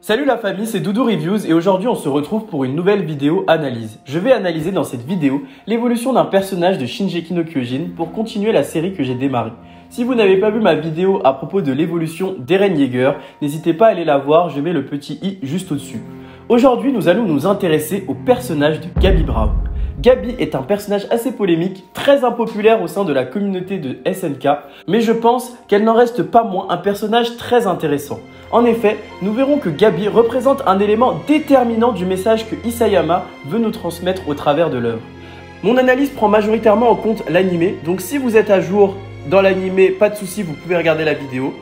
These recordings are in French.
Salut la famille, c'est Doudou Reviews et aujourd'hui on se retrouve pour une nouvelle vidéo analyse. Je vais analyser dans cette vidéo l'évolution d'un personnage de Shingeki no Kyojin pour continuer la série que j'ai démarrée. Si vous n'avez pas vu ma vidéo à propos de l'évolution d'Eren Yeager, n'hésitez pas à aller la voir, je mets le petit i juste au-dessus. Aujourd'hui nous allons nous intéresser au personnage de Gabi Brown. Gabi est un personnage assez polémique, très impopulaire au sein de la communauté de SNK, mais je pense qu'elle n'en reste pas moins un personnage très intéressant. En effet, nous verrons que Gabi représente un élément déterminant du message que Isayama veut nous transmettre au travers de l'œuvre. Mon analyse prend majoritairement en compte l'animé, donc si vous êtes à jour dans l'animé, pas de souci, vous pouvez regarder la vidéo.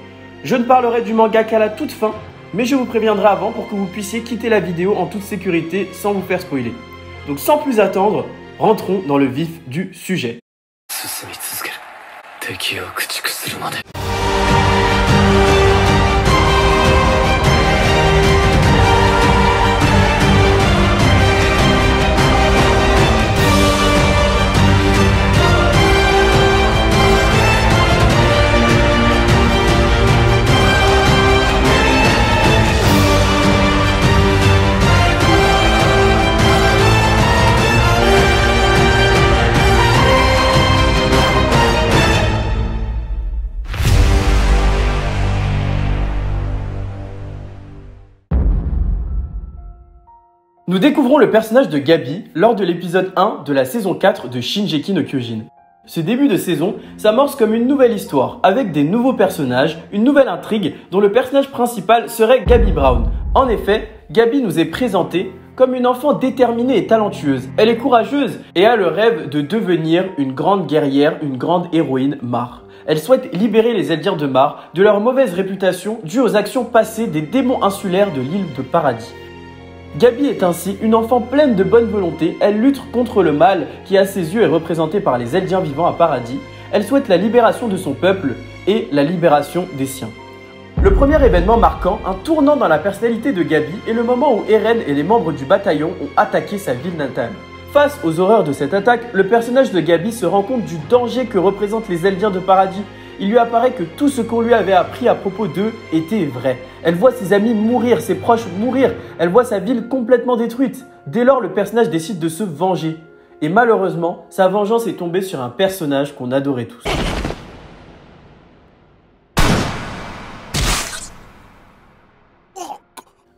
Je ne parlerai du manga qu'à la toute fin, mais je vous préviendrai avant pour que vous puissiez quitter la vidéo en toute sécurité sans vous faire spoiler. Donc sans plus attendre, rentrons dans le vif du sujet. Nous découvrons le personnage de Gabi lors de l'épisode 1 de la saison 4 de Shingeki no Kyojin. Ce début de saison s'amorce comme une nouvelle histoire, avec des nouveaux personnages, une nouvelle intrigue dont le personnage principal serait Gabi Brown. En effet, Gabi nous est présentée comme une enfant déterminée et talentueuse. Elle est courageuse et a le rêve de devenir une grande guerrière, une grande héroïne Mar. Elle souhaite libérer les Eldiens de Mar de leur mauvaise réputation due aux actions passées des démons insulaires de l'île de Paradis. Gabi est ainsi une enfant pleine de bonne volonté, elle lutte contre le mal qui à ses yeux est représenté par les Eldiens vivant à Paradis, elle souhaite la libération de son peuple et la libération des siens. Le premier événement marquant, un tournant dans la personnalité de Gabi est le moment où Eren et les membres du bataillon ont attaqué sa ville natale. Face aux horreurs de cette attaque, le personnage de Gabi se rend compte du danger que représentent les Eldiens de Paradis. Il lui apparaît que tout ce qu'on lui avait appris à propos d'eux était vrai. Elle voit ses amis mourir, ses proches mourir, elle voit sa ville complètement détruite. Dès lors, le personnage décide de se venger. Et malheureusement, sa vengeance est tombée sur un personnage qu'on adorait tous.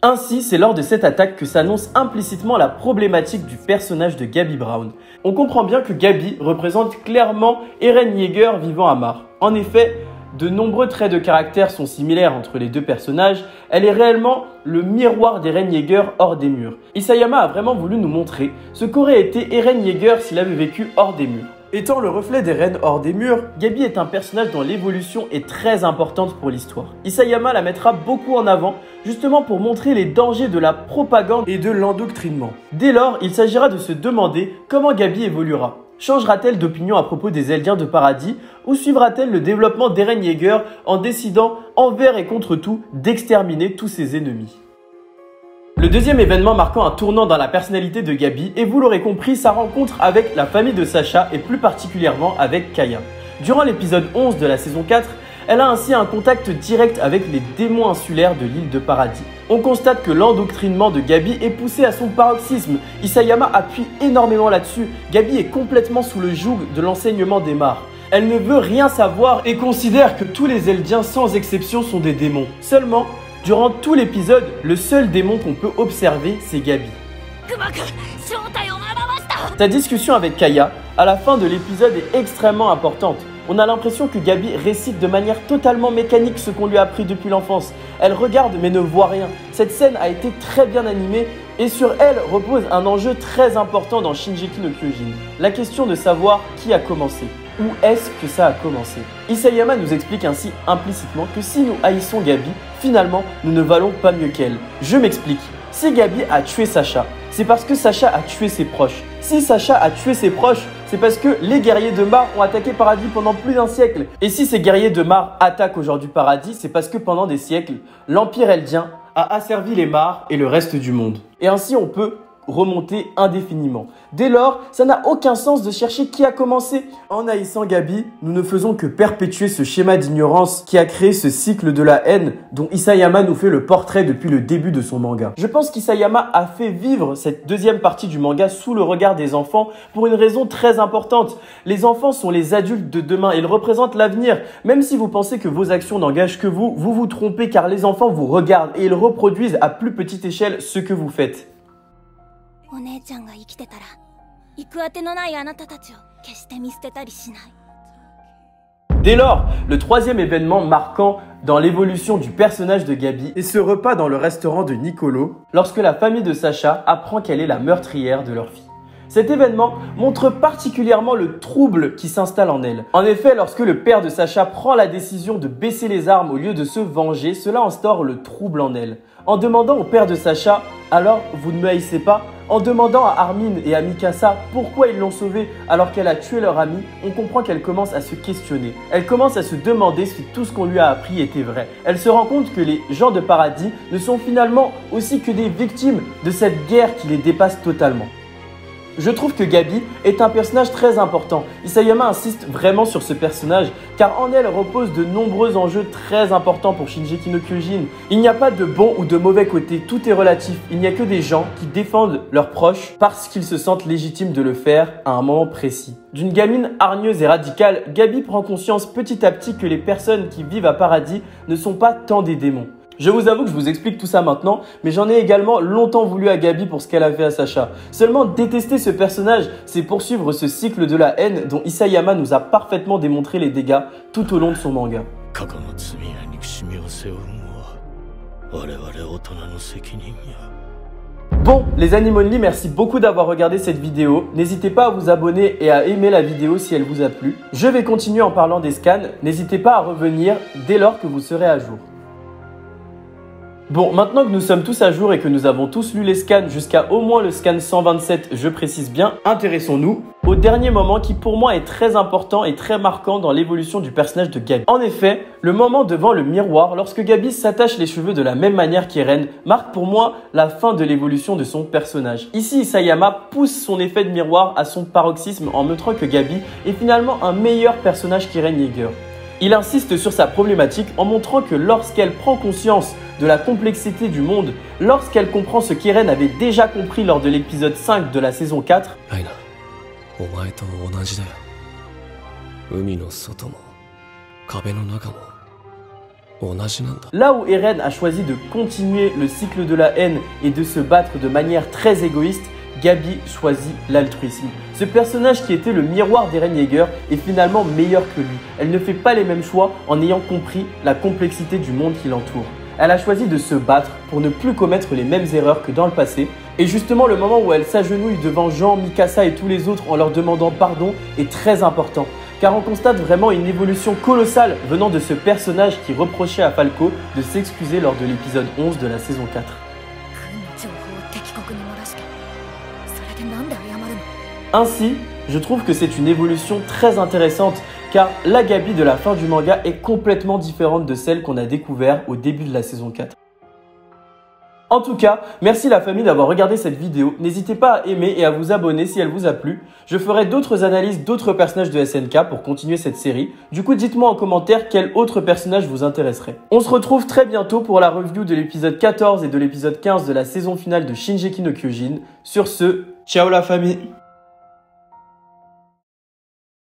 Ainsi, c'est lors de cette attaque que s'annonce implicitement la problématique du personnage de Gabi Brown. On comprend bien que Gabi représente clairement Eren Yeager vivant à Mar. En effet, de nombreux traits de caractère sont similaires entre les deux personnages, elle est réellement le miroir d'Eren Yeager hors des murs. Isayama a vraiment voulu nous montrer ce qu'aurait été Eren Yeager s'il avait vécu hors des murs. Étant le reflet d'Eren hors des murs, Gabi est un personnage dont l'évolution est très importante pour l'histoire. Isayama la mettra beaucoup en avant, justement pour montrer les dangers de la propagande et de l'endoctrinement. Dès lors, il s'agira de se demander comment Gabi évoluera. Changera-t-elle d'opinion à propos des Eldiens de Paradis ou suivra-t-elle le développement d'Eren Yeager en décidant envers et contre tout d'exterminer tous ses ennemis? Le deuxième événement marquant un tournant dans la personnalité de Gabi est, vous l'aurez compris, sa rencontre avec la famille de Sasha et plus particulièrement avec Kaya. Durant l'épisode 11 de la saison 4, elle a ainsi un contact direct avec les démons insulaires de l'île de Paradis. On constate que l'endoctrinement de Gabi est poussé à son paroxysme. Isayama appuie énormément là-dessus. Gabi est complètement sous le joug de l'enseignement des Mar. Elle ne veut rien savoir et considère que tous les Eldiens sans exception sont des démons. Seulement, durant tout l'épisode, le seul démon qu'on peut observer, c'est Gabi. Sa discussion avec Kaya, à la fin de l'épisode, est extrêmement importante. On a l'impression que Gabi récite de manière totalement mécanique ce qu'on lui a appris depuis l'enfance. Elle regarde mais ne voit rien. Cette scène a été très bien animée et sur elle repose un enjeu très important dans Shingeki no Kyojin. La question de savoir qui a commencé. Où est-ce que ça a commencé? Isayama nous explique ainsi implicitement que si nous haïssons Gabi, finalement, nous ne valons pas mieux qu'elle. Je m'explique. Si Gabi a tué Sasha, c'est parce que Sasha a tué ses proches. Si Sasha a tué ses proches, c'est parce que les guerriers de Mar ont attaqué Paradis pendant plus d'un siècle. Et si ces guerriers de Mar attaquent aujourd'hui Paradis, c'est parce que pendant des siècles, l'Empire Eldien a asservi les Mar et le reste du monde. Et ainsi, on peut remonter indéfiniment. Dès lors, ça n'a aucun sens de chercher qui a commencé. En haïssant Gabi, nous ne faisons que perpétuer ce schéma d'ignorance qui a créé ce cycle de la haine dont Isayama nous fait le portrait depuis le début de son manga. Je pense qu'Isayama a fait vivre cette deuxième partie du manga sous le regard des enfants pour une raison très importante. Les enfants sont les adultes de demain, ils représentent l'avenir. Même si vous pensez que vos actions n'engagent que vous, vous vous trompez car les enfants vous regardent et ils reproduisent à plus petite échelle ce que vous faites. Dès lors, le troisième événement marquant dans l'évolution du personnage de Gabi est ce repas dans le restaurant de Nicolo lorsque la famille de Sacha apprend qu'elle est la meurtrière de leur fille. Cet événement montre particulièrement le trouble qui s'installe en elle. En effet, lorsque le père de Sacha prend la décision de baisser les armes au lieu de se venger, cela instaure le trouble en elle. En demandant au père de Sacha « Alors, vous ne me haïssez pas ?» En demandant à Armin et à Mikasa pourquoi ils l'ont sauvée alors qu'elle a tué leur ami, on comprend qu'elle commence à se questionner. Elle commence à se demander si tout ce qu'on lui a appris était vrai. Elle se rend compte que les gens de paradis ne sont finalement aussi que des victimes de cette guerre qui les dépasse totalement. Je trouve que Gabi est un personnage très important. Isayama insiste vraiment sur ce personnage car en elle repose de nombreux enjeux très importants pour Shingeki no Kyojin. Il n'y a pas de bon ou de mauvais côté, tout est relatif. Il n'y a que des gens qui défendent leurs proches parce qu'ils se sentent légitimes de le faire à un moment précis. D'une gamine hargneuse et radicale, Gabi prend conscience petit à petit que les personnes qui vivent à paradis ne sont pas tant des démons. Je vous avoue que je vous explique tout ça maintenant, mais j'en ai également longtemps voulu à Gabi pour ce qu'elle a fait à Sacha. Seulement détester ce personnage, c'est poursuivre ce cycle de la haine dont Isayama nous a parfaitement démontré les dégâts tout au long de son manga. Bon, les Animonly, merci beaucoup d'avoir regardé cette vidéo. N'hésitez pas à vous abonner et à aimer la vidéo si elle vous a plu. Je vais continuer en parlant des scans. N'hésitez pas à revenir dès lors que vous serez à jour. Bon, maintenant que nous sommes tous à jour et que nous avons tous lu les scans jusqu'à au moins le scan 127, je précise bien, intéressons-nous au dernier moment qui pour moi est très important et très marquant dans l'évolution du personnage de Gabi. En effet, le moment devant le miroir lorsque Gabi s'attache les cheveux de la même manière qu'Eren marque pour moi la fin de l'évolution de son personnage. Ici, Isayama pousse son effet de miroir à son paroxysme en montrant que Gabi est finalement un meilleur personnage qu'Eren Yeager. Il insiste sur sa problématique en montrant que lorsqu'elle prend conscience de la complexité du monde, lorsqu'elle comprend ce qu'Eren avait déjà compris lors de l'épisode 5 de la saison 4, là où Eren a choisi de continuer le cycle de la haine et de se battre de manière très égoïste, Gabi choisit l'altruisme. Ce personnage qui était le miroir d'Eren Yeager est finalement meilleur que lui. Elle ne fait pas les mêmes choix en ayant compris la complexité du monde qui l'entoure. Elle a choisi de se battre pour ne plus commettre les mêmes erreurs que dans le passé. Et justement, le moment où elle s'agenouille devant Jean, Mikasa et tous les autres en leur demandant pardon est très important. Car on constate vraiment une évolution colossale venant de ce personnage qui reprochait à Falco de s'excuser lors de l'épisode 11 de la saison 4. Ainsi, je trouve que c'est une évolution très intéressante car la Gabi de la fin du manga est complètement différente de celle qu'on a découvert au début de la saison 4. En tout cas, merci la famille d'avoir regardé cette vidéo. N'hésitez pas à aimer et à vous abonner si elle vous a plu. Je ferai d'autres analyses d'autres personnages de SNK pour continuer cette série. Du coup, dites-moi en commentaire quel autre personnage vous intéresserait. On se retrouve très bientôt pour la review de l'épisode 14 et de l'épisode 15 de la saison finale de Shingeki no Kyojin. Sur ce, ciao la famille!